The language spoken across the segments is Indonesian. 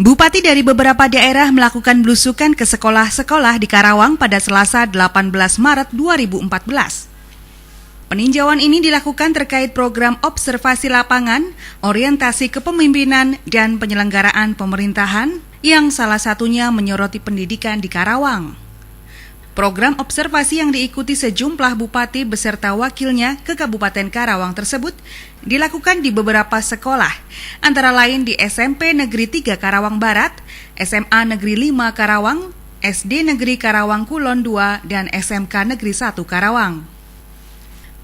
Bupati dari beberapa daerah melakukan belusukan ke sekolah-sekolah di Karawang pada Selasa 18 Maret 2014. Peninjauan ini dilakukan terkait program observasi lapangan, orientasi kepemimpinan, dan penyelenggaraan pemerintahan yang salah satunya menyoroti pendidikan di Karawang. Program observasi yang diikuti sejumlah bupati beserta wakilnya ke Kabupaten Karawang tersebut dilakukan di beberapa sekolah, antara lain di SMP Negeri 3 Karawang Barat, SMA Negeri 5 Karawang, SD Negeri Karawang Kulon 2, dan SMK Negeri 1 Karawang.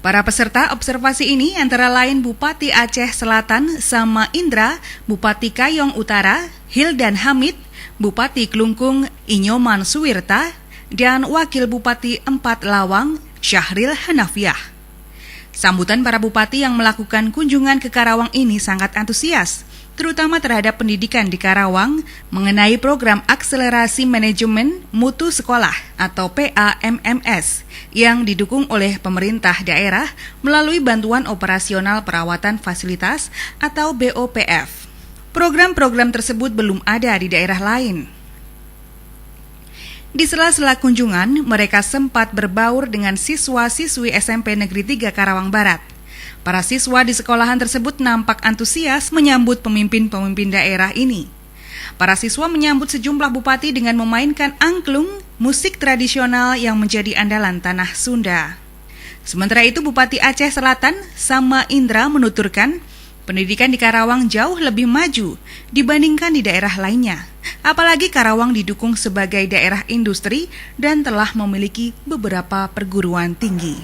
Para peserta observasi ini antara lain Bupati Aceh Selatan Sama Indra, Bupati Kayong Utara Hildan Hamid, Bupati Klungkung Inyoman Suwirta, dan Wakil Bupati 4 Lawang Syahril Hanafiah. Sambutan para bupati yang melakukan kunjungan ke Karawang ini sangat antusias, terutama terhadap pendidikan di Karawang mengenai program akselerasi manajemen mutu sekolah atau PAMMS yang didukung oleh pemerintah daerah melalui bantuan operasional perawatan fasilitas atau BOPF. Program-program tersebut belum ada di daerah lain. Di sela-sela kunjungan, mereka sempat berbaur dengan siswa-siswi SMP Negeri 3 Karawang Barat. Para siswa di sekolahan tersebut nampak antusias menyambut pemimpin-pemimpin daerah ini. Para siswa menyambut sejumlah bupati dengan memainkan angklung, musik tradisional yang menjadi andalan tanah Sunda. Sementara itu, Bupati Aceh Selatan, Sama Indra menuturkan, pendidikan di Karawang jauh lebih maju dibandingkan di daerah lainnya. Apalagi Karawang didukung sebagai daerah industri dan telah memiliki beberapa perguruan tinggi.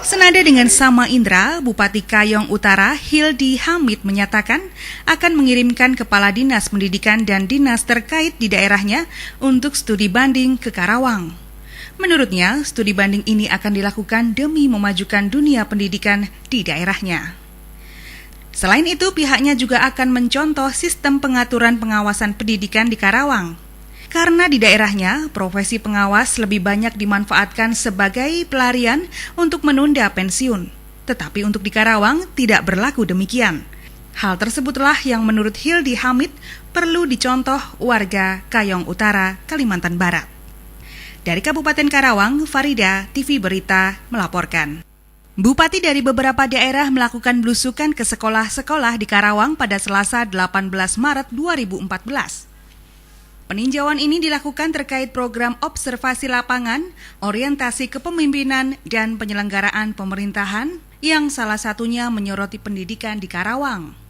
Senada dengan Sama Indra, Bupati Kayong Utara Hildi Hamid menyatakan akan mengirimkan Kepala Dinas Pendidikan dan dinas terkait di daerahnya untuk studi banding ke Karawang. Menurutnya, studi banding ini akan dilakukan demi memajukan dunia pendidikan di daerahnya. Selain itu, pihaknya juga akan mencontoh sistem pengaturan pengawasan pendidikan di Karawang. Karena di daerahnya, profesi pengawas lebih banyak dimanfaatkan sebagai pelarian untuk menunda pensiun. Tetapi untuk di Karawang tidak berlaku demikian. Hal tersebutlah yang menurut Hildi Hamid perlu dicontoh warga Kayong Utara, Kalimantan Barat. Dari Kabupaten Karawang, Farida, TV Berita, melaporkan. Bupati dari beberapa daerah melakukan belusukan ke sekolah-sekolah di Karawang pada Selasa 18 Maret 2014. Peninjauan ini dilakukan terkait program observasi lapangan, orientasi kepemimpinan, dan penyelenggaraan pemerintahan yang salah satunya menyoroti pendidikan di Karawang.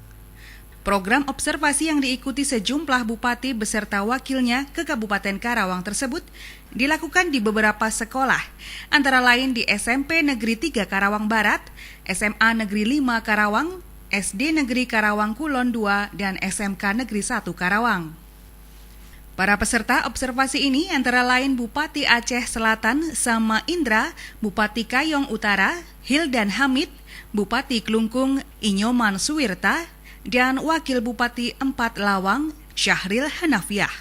Program observasi yang diikuti sejumlah bupati beserta wakilnya ke Kabupaten Karawang tersebut dilakukan di beberapa sekolah, antara lain di SMP Negeri 3 Karawang Barat, SMA Negeri 5 Karawang, SD Negeri Karawang Kulon 2, dan SMK Negeri 1 Karawang. Para peserta observasi ini antara lain Bupati Aceh Selatan Sama Indra, Bupati Kayong Utara Hildan Hamid, Bupati Klungkung Inyoman Suwirta, dan Wakil Bupati 4 Lawang Syahril Hanafiah.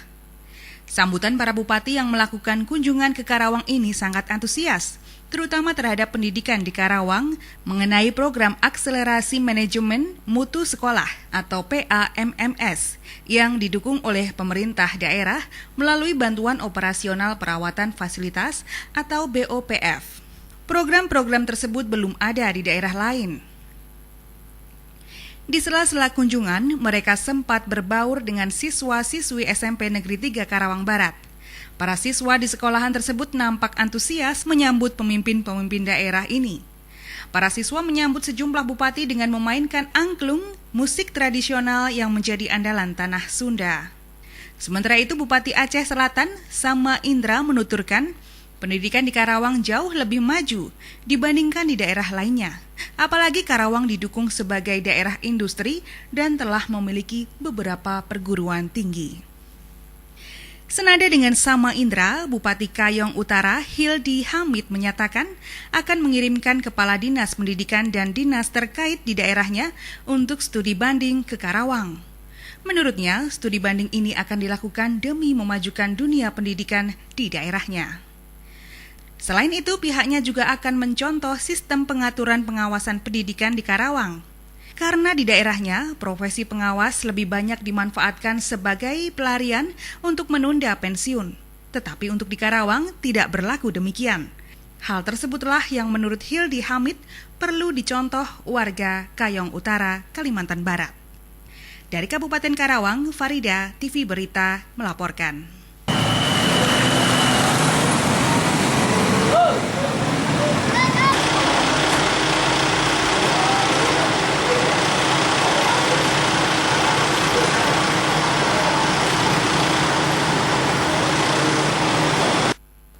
Sambutan para bupati yang melakukan kunjungan ke Karawang ini sangat antusias, terutama terhadap pendidikan di Karawang mengenai program akselerasi manajemen mutu sekolah atau PAMMS yang didukung oleh pemerintah daerah melalui bantuan operasional perawatan fasilitas atau BOPF. Program-program tersebut belum ada di daerah lain. Di sela-sela kunjungan, mereka sempat berbaur dengan siswa-siswi SMP Negeri 3 Karawang Barat. Para siswa di sekolahan tersebut nampak antusias menyambut pemimpin-pemimpin daerah ini. Para siswa menyambut sejumlah bupati dengan memainkan angklung, musik tradisional yang menjadi andalan tanah Sunda. Sementara itu, Bupati Aceh Selatan, Sama Indra menuturkan, pendidikan di Karawang jauh lebih maju dibandingkan di daerah lainnya. Apalagi Karawang didukung sebagai daerah industri dan telah memiliki beberapa perguruan tinggi. Senada dengan Sama Indra, Bupati Kayong Utara Hildi Hamid menyatakan akan mengirimkan Kepala Dinas Pendidikan dan dinas terkait di daerahnya untuk studi banding ke Karawang. Menurutnya, studi banding ini akan dilakukan demi memajukan dunia pendidikan di daerahnya. Selain itu, pihaknya juga akan mencontoh sistem pengaturan pengawasan pendidikan di Karawang. Karena di daerahnya, profesi pengawas lebih banyak dimanfaatkan sebagai pelarian untuk menunda pensiun. Tetapi untuk di Karawang tidak berlaku demikian. Hal tersebutlah yang menurut Hildi Hamid perlu dicontoh warga Kayong Utara, Kalimantan Barat. Dari Kabupaten Karawang, Farida, TV Berita, melaporkan.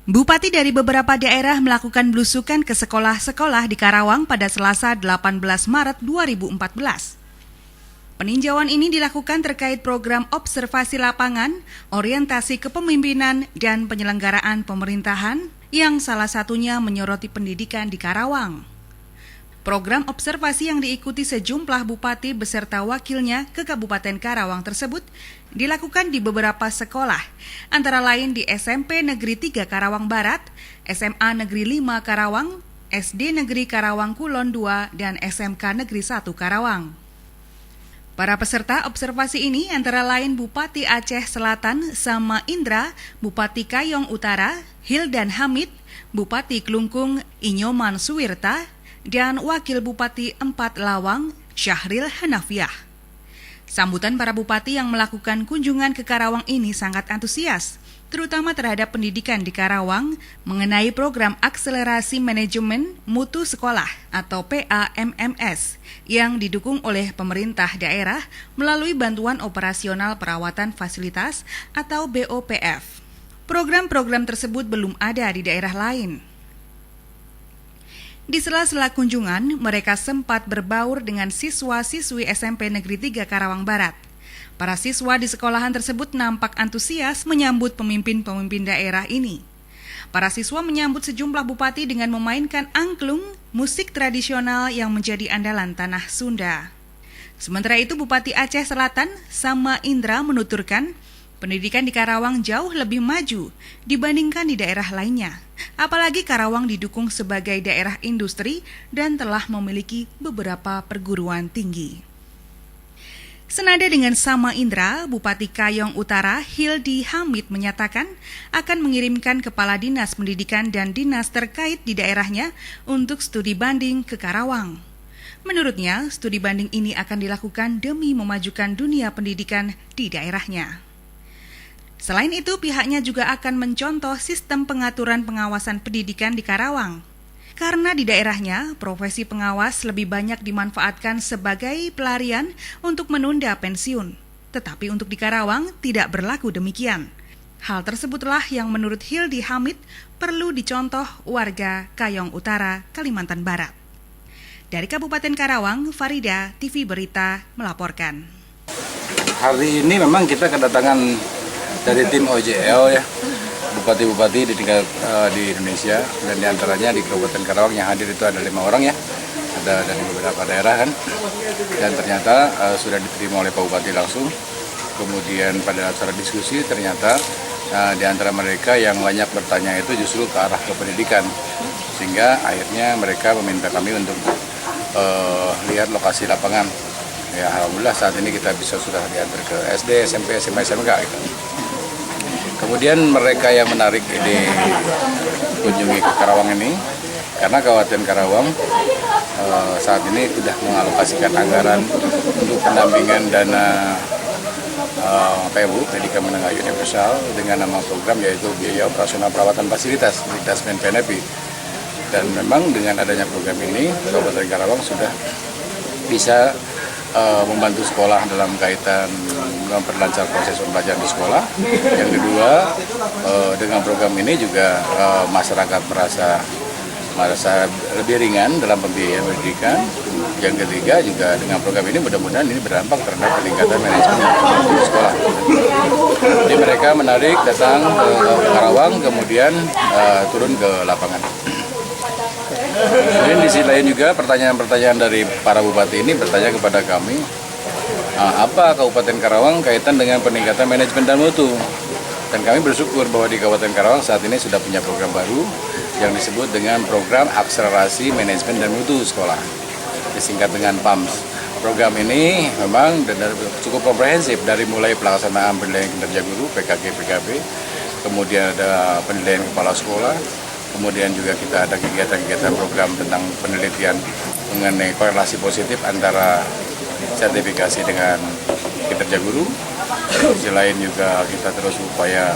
Bupati dari beberapa daerah melakukan belusukan ke sekolah-sekolah di Karawang pada Selasa 18 Maret 2014. Peninjauan ini dilakukan terkait program observasi lapangan, orientasi kepemimpinan, dan penyelenggaraan pemerintahan yang salah satunya menyoroti pendidikan di Karawang. Program observasi yang diikuti sejumlah bupati beserta wakilnya ke Kabupaten Karawang tersebut dilakukan di beberapa sekolah, antara lain di SMP Negeri 3 Karawang Barat, SMA Negeri 5 Karawang, SD Negeri Karawang Kulon 2, dan SMK Negeri 1 Karawang. Para peserta observasi ini antara lain Bupati Aceh Selatan Sama Indra, Bupati Kayong Utara, Hildan Hamid, Bupati Klungkung Inyoman Suwirta, dan Wakil Bupati 4 Lawang, Syahril Hanafiah. Sambutan para bupati yang melakukan kunjungan ke Karawang ini sangat antusias, terutama terhadap pendidikan di Karawang mengenai program akselerasi manajemen mutu sekolah atau PAMMS yang didukung oleh pemerintah daerah melalui bantuan operasional perawatan fasilitas atau BOPF. Program-program tersebut belum ada di daerah lain. Di sela-sela kunjungan, mereka sempat berbaur dengan siswa-siswi SMP Negeri 3 Karawang Barat. Para siswa di sekolahan tersebut nampak antusias menyambut pemimpin-pemimpin daerah ini. Para siswa menyambut sejumlah bupati dengan memainkan angklung, musik tradisional yang menjadi andalan tanah Sunda. Sementara itu, Bupati Aceh Selatan, Sama Indra, menuturkan pendidikan di Karawang jauh lebih maju dibandingkan di daerah lainnya. Apalagi Karawang didukung sebagai daerah industri dan telah memiliki beberapa perguruan tinggi. Senada dengan Sama Indra, Bupati Kayong Utara Hildi Hamid menyatakan akan mengirimkan kepala dinas pendidikan dan dinas terkait di daerahnya untuk studi banding ke Karawang. Menurutnya, studi banding ini akan dilakukan demi memajukan dunia pendidikan di daerahnya. Selain itu, pihaknya juga akan mencontoh sistem pengaturan pengawasan pendidikan di Karawang. Karena di daerahnya, profesi pengawas lebih banyak dimanfaatkan sebagai pelarian untuk menunda pensiun. Tetapi untuk di Karawang tidak berlaku demikian. Hal tersebutlah yang menurut Hildi Hamid perlu dicontoh warga Kayong Utara, Kalimantan Barat. Dari Kabupaten Karawang, Farida, TV Berita, melaporkan. Hari ini memang kita kedatangan dari tim OJL ya, bupati-bupati di tingkat di Indonesia, dan diantaranya di Kabupaten Karawang yang hadir itu ada 5 orang ya, ada dari beberapa daerah kan, dan ternyata sudah diterima oleh Pak Bupati langsung. Kemudian pada acara diskusi ternyata di antara mereka yang banyak bertanya itu justru ke arah ke pendidikan, sehingga akhirnya mereka meminta kami untuk lihat lokasi lapangan. Ya, alhamdulillah saat ini kita bisa sudah diantar ke SD, SMP, SMA, SMK gitu. Kemudian mereka yang menarik ini kunjungi ke Karawang ini karena Kabupaten Karawang saat ini sudah mengalokasikan anggaran untuk pendampingan dana PMU, Pendidikan Menengah Universal, dengan nama program yaitu biaya operasional perawatan fasilitas Dasmen PNP. Dan memang dengan adanya program ini Kabupaten Karawang sudah bisa membantu sekolah dalam kaitan memperlancar proses pembelajaran di sekolah. Yang kedua, dengan program ini juga masyarakat merasa lebih ringan dalam pembiayaan pendidikan. Yang ketiga juga dengan program ini mudah-mudahan ini berdampak terhadap peningkatan manajemen di sekolah. Jadi mereka menarik datang ke Karawang, kemudian turun ke lapangan. Kemudian di sisi lain juga pertanyaan-pertanyaan dari para bupati ini bertanya kepada kami, apa Kabupaten Karawang kaitan dengan peningkatan manajemen dan mutu. Dan kami bersyukur bahwa di Kabupaten Karawang saat ini sudah punya program baru yang disebut dengan Program Akselerasi Manajemen dan Mutu Sekolah, disingkat dengan PAMS. program ini memang cukup komprehensif dari mulai pelaksanaan penilaian kinerja guru PKG PKB, kemudian ada penilaian kepala sekolah, kemudian juga kita ada kegiatan-kegiatan program tentang penelitian mengenai korelasi positif antara sertifikasi dengan kinerja guru. Di sisi lain juga kita terus upaya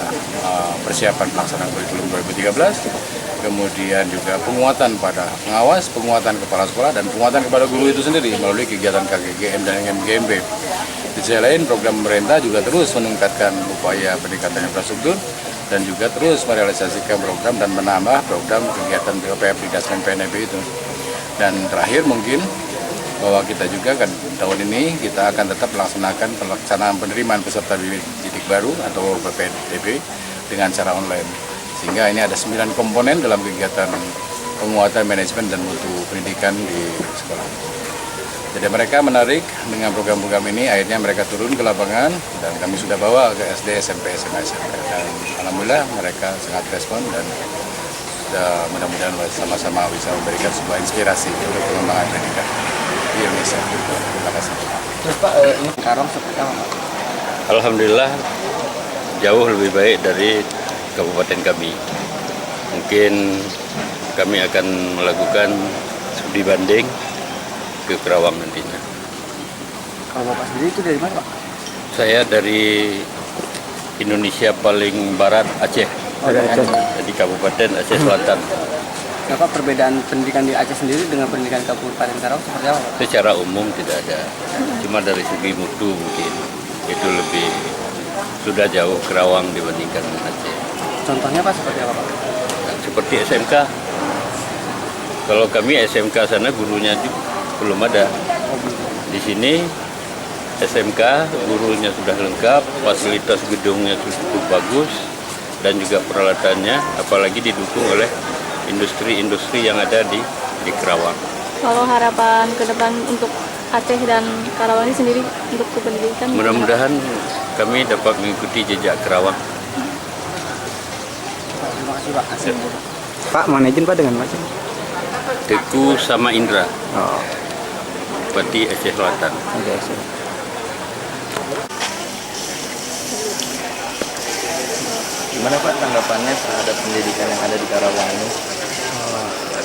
persiapan pelaksanaan kurikulum 2013, kemudian juga penguatan pada pengawas, penguatan kepala sekolah, dan penguatan kepada guru itu sendiri melalui kegiatan KGGM dan MGMB. Di sisi lain program pemerintah juga terus meningkatkan upaya peningkatan infrastruktur dan juga terus merealisasikan program dan menambah program kegiatan PPP dan PNB itu. Dan terakhir mungkin bahwa kita juga kan tahun ini kita akan tetap melaksanakan pelaksanaan penerimaan peserta didik baru atau PPDB dengan cara online. Sehingga ini ada 9 komponen dalam kegiatan penguatan manajemen dan mutu pendidikan di sekolah. Jadi mereka menarik dengan program-program ini, akhirnya mereka turun ke lapangan dan kami sudah bawa ke SD, SMP, SMA, SMK. Dan alhamdulillah mereka sangat respon dan mudah-mudahan sama-sama bisa memberikan sebuah inspirasi untuk pengembangan pendidikan di Indonesia. Terima kasih. Terus Pak, ini Karawang seperti apa Pak? Alhamdulillah jauh lebih baik dari kabupaten kami. Mungkin kami akan melakukan studi banding ke Karawang nantinya. Kalau Bapak sendiri itu dari mana Pak? Saya dari Indonesia paling barat Aceh. Dari Aceh. Jadi Kabupaten Aceh Selatan. Apa perbedaan pendidikan di Aceh sendiri dengan pendidikan Kabupaten Karawang seperti apa Pak? Secara umum tidak ada. Cuma dari segi mutu mungkin itu lebih sudah jauh Karawang dibandingkan dengan Aceh. Contohnya Pak seperti apa Pak? Seperti SMK. Kalau kami SMK sana gurunya belum ada. Di sini SMK gurunya sudah lengkap, fasilitas gedungnya cukup bagus dan juga peralatannya, apalagi didukung oleh industri-industri yang ada di Karawang. Kalau harapan ke depan untuk Aceh dan Karawang ini sendiri untuk kependidikan? Mudah-mudahan kami dapat mengikuti jejak Karawang. Terima kasih Pak. Pak, mana izin Pak dengan macam? Teku sama Indra, Oh, Bupati Aceh Selatan. oke. Gimana Pak tanggapannya terhadap pendidikan yang ada di Karawang ini?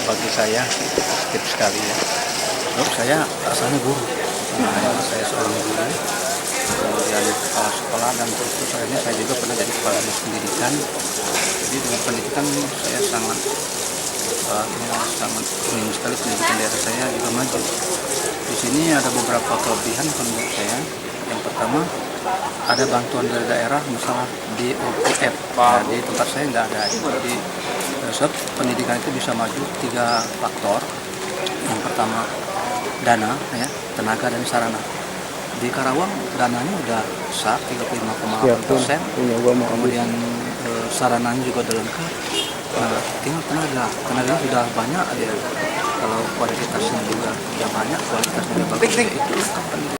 Bagi saya positif sekali ya. Saya asalnya guru. Saya seorang guru. Kemudian kepala sekolah dan terus akhirnya saya juga pernah jadi kepala dinas pendidikan. Jadi dengan pendidikan saya sangat ingin sekali pendidikan daerah saya juga maju. Di sini ada beberapa kelebihan menurut saya. Yang pertama ada bantuan dari daerah, misalnya di OPF. Nah, di tempat saya nggak ada. Jadi sebab pendidikan itu bisa maju 3 faktor. Yang pertama dana, ya, tenaga dan sarana. Di Karawang dananya udah besar 35,8%. Kemudian sarananya juga udah lengkap. Nah, tinggal tenaga sudah banyak ya. Kalau kualitasnya juga udah banyak, kualitasnya juga bagus. Itu lengkap.